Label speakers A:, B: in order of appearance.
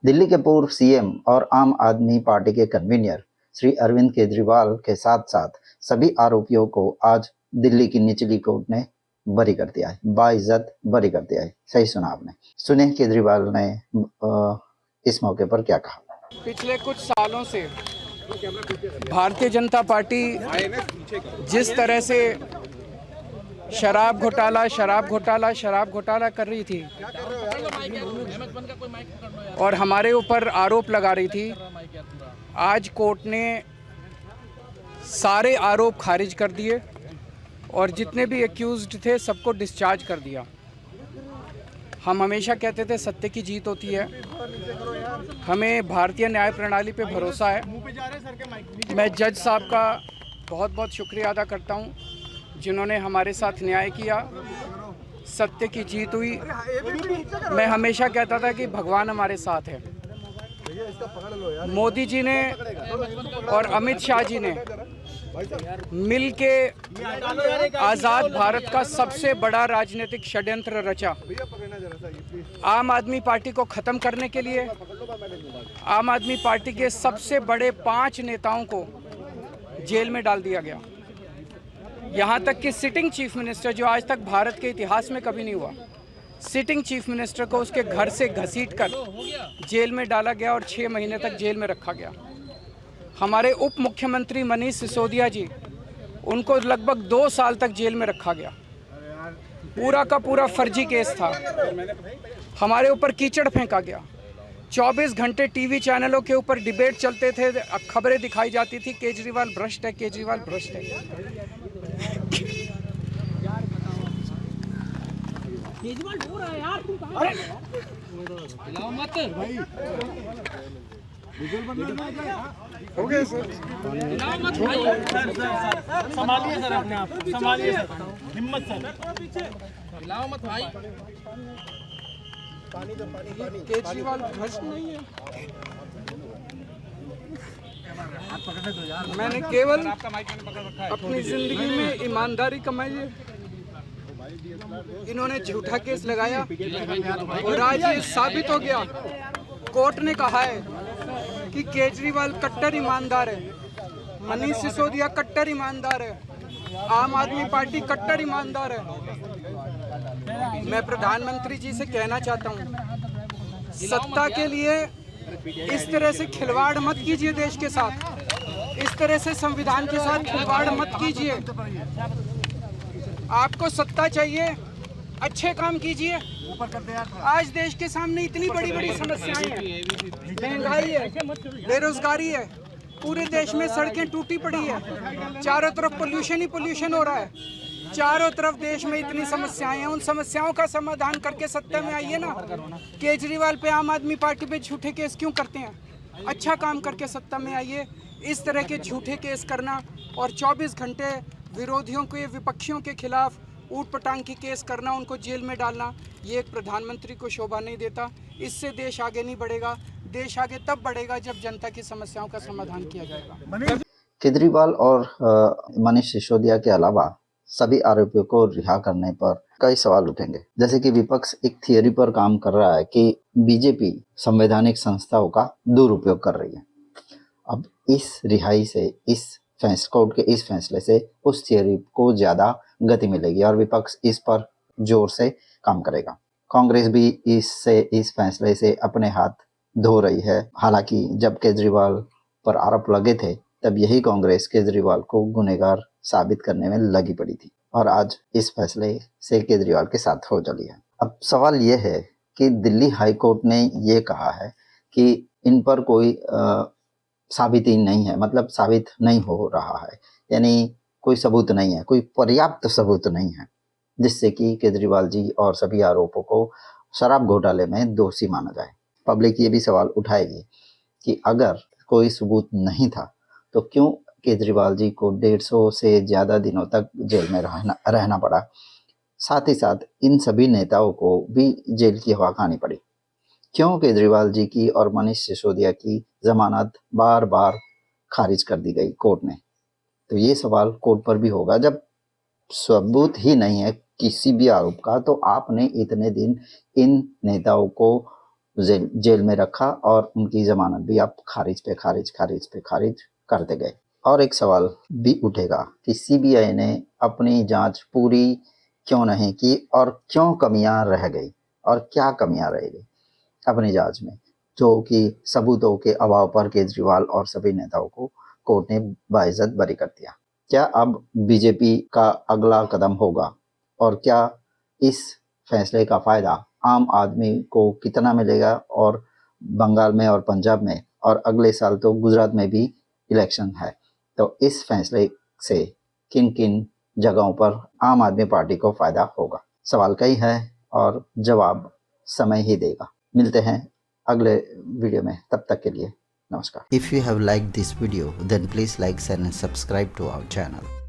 A: दिल्ली के पूर्व सीएम और आम आदमी पार्टी के कन्वीनर श्री अरविंद केजरीवाल के साथ साथ सभी आरोपियों को आज दिल्ली की निचली कोर्ट ने बरी कर दिया है, बाइज्जत बरी कर दिया है। सही सुना आपने। सुने केजरीवाल ने इस मौके पर क्या कहा।
B: पिछले कुछ सालों से भारतीय जनता पार्टी जिस तरह से शराब घोटाला कर रही थी और हमारे ऊपर आरोप लगा रही थी, आज कोर्ट ने सारे आरोप खारिज कर दिए और जितने भी एक्यूज्ड थे सबको डिस्चार्ज कर दिया। हम हमेशा कहते थे सत्य की जीत होती है। हमें भारतीय न्याय प्रणाली पे भरोसा है। मैं जज साहब का बहुत बहुत शुक्रिया अदा करता हूं जिन्होंने हमारे साथ न्याय किया, सत्य की जीत हुई। मैं हमेशा कहता था कि भगवान हमारे साथ है। मोदी जी ने और अमित शाह जी ने मिल के आज़ाद भारत का सबसे बड़ा राजनीतिक षड्यंत्र रचा। आम आदमी पार्टी को ख़त्म करने के लिए आम आदमी पार्टी के सबसे बड़े 5 नेताओं को जेल में डाल दिया गया। यहाँ तक कि सिटिंग चीफ मिनिस्टर, जो आज तक भारत के इतिहास में कभी नहीं हुआ, सिटिंग चीफ मिनिस्टर को उसके घर से घसीटकर जेल में डाला गया और 6 महीने तक जेल में रखा गया। हमारे उप मुख्यमंत्री मनीष सिसोदिया जी, उनको लगभग 2 साल तक जेल में रखा गया। पूरा का पूरा फर्जी केस था। हमारे ऊपर कीचड़ फेंका गया। 24 घंटे टीवी चैनलों के ऊपर डिबेट चलते थे, खबरें दिखाई जाती थी केजरीवाल भ्रष्ट है, केजरीवाल भ्रष्ट है। केजरीवाल हो रहा है यार, तुम कहां मत भाई। हो गया सर,
C: संभालिए सर, अपने आप संभालिए सर, हिम्मत सर,
B: हिलाओ मत भाई। केजरीवाल भ्रष्ट नहीं है। मैंने केवल अपनी जिंदगी में ईमानदारी कमाई है। इन्होंने झूठा केस लगाया और आज ये साबित हो गया। कोर्ट ने कहा है कि केजरीवाल कट्टर ईमानदार है, मनीष सिसोदिया कट्टर ईमानदार है, आम आदमी पार्टी कट्टर ईमानदार है। मैं प्रधानमंत्री जी से कहना चाहता हूं, सत्ता के लिए इस तरह से खिलवाड़ मत कीजिए। देश के साथ इस तरह से संविधान के साथ खिलवाड़ मत कीजिए। आपको सत्ता चाहिए, अच्छे काम कीजिए। आज देश के सामने इतनी बड़ी बड़ी समस्याएं हैं, महंगाई है, बेरोजगारी है, पूरे देश में सड़कें टूटी पड़ी है, चारों तरफ पोल्यूशन ही पोल्यूशन हो रहा है। चारों तरफ देश में इतनी समस्याएं हैं, उन समस्याओं का समाधान करके सत्ता में आइए ना। केजरीवाल पे, आम आदमी पार्टी पे झूठे केस क्यों करते हैं? अच्छा काम करके सत्ता में आइए। इस तरह के झूठे केस करना और 24 घंटे विरोधियों के, विपक्षियों के खिलाफ ऊट पटांग की केस करना, उनको जेल में डालना, ये एक प्रधानमंत्री को शोभा नहीं देता। इससे देश आगे नहीं बढ़ेगा। देश आगे तब बढ़ेगा जब जनता की समस्याओं का समाधान किया जाएगा।
A: केजरीवाल और मनीष सिसोदिया के अलावा सभी आरोपियों को रिहा करने पर कई सवाल उठेंगे। जैसे कि विपक्ष एक थियरी पर काम कर रहा है कि बीजेपी संवैधानिक संस्थाओं का दुरुपयोग कर रही है। अब इस रिहाई से, इस कोर्ट के इस फैसले से उस थियरी को ज्यादा गति मिलेगी और विपक्ष इस पर जोर से काम करेगा। कांग्रेस भी इस फैसले से अपने हाथ धो रही है। हालांकि जब केजरीवाल पर आरोप लगे थे तब यही कांग्रेस केजरीवाल को गुनहगार साबित करने में लगी पड़ी थी और आज इस फैसले से केजरीवाल के साथ हो चली है। अब सवाल यह है कि दिल्ली हाई कोर्ट ने ये कहा है कि इन पर कोई साबिती नहीं है, मतलब साबित नहीं हो रहा है, यानी कोई सबूत नहीं है, कोई पर्याप्त सबूत नहीं है जिससे कि केजरीवाल जी और सभी आरोपों को शराब घोटाले में दोषी माना जाए। पब्लिक ये भी सवाल उठाएगी कि अगर कोई सबूत नहीं था तो क्यों केजरीवाल जी को 150 से ज़्यादा दिनों तक जेल में रहना पड़ा। साथ ही साथ इन सभी नेताओं को भी जेल की हवा खानी पड़ी। क्यों केजरीवाल जी की और मनीष सिसोदिया की जमानत बार बार खारिज कर दी गई कोर्ट ने। तो ये सवाल कोर्ट पर भी होगा। जब सबूत ही नहीं है किसी भी आरोप का तो आपने इतने दिन इन नेताओं को जेल में रखा और उनकी जमानत भी आप खारिज पे खारिज करते गए। और एक सवाल भी उठेगा कि सीबीआई ने अपनी जांच पूरी क्यों नहीं की और क्यों कमियां रह गई और क्या कमियां रह गई अपनी जांच में, जो कि सबूतों के अभाव पर केजरीवाल और सभी नेताओं को कोर्ट ने बाइज्जत बरी कर दिया। क्या अब बीजेपी का अगला कदम होगा और क्या इस फैसले का फायदा आम आदमी को कितना मिलेगा, और बंगाल में और पंजाब में और अगले साल तो गुजरात में भी इलेक्शन है, तो इस फैसले से किन किन जगहों पर आम आदमी पार्टी को फायदा होगा? सवाल कई है और जवाब समय ही देगा। मिलते हैं अगले वीडियो में, तब तक के लिए नमस्कार। If you have liked this video, then please like, share and subscribe to our channel.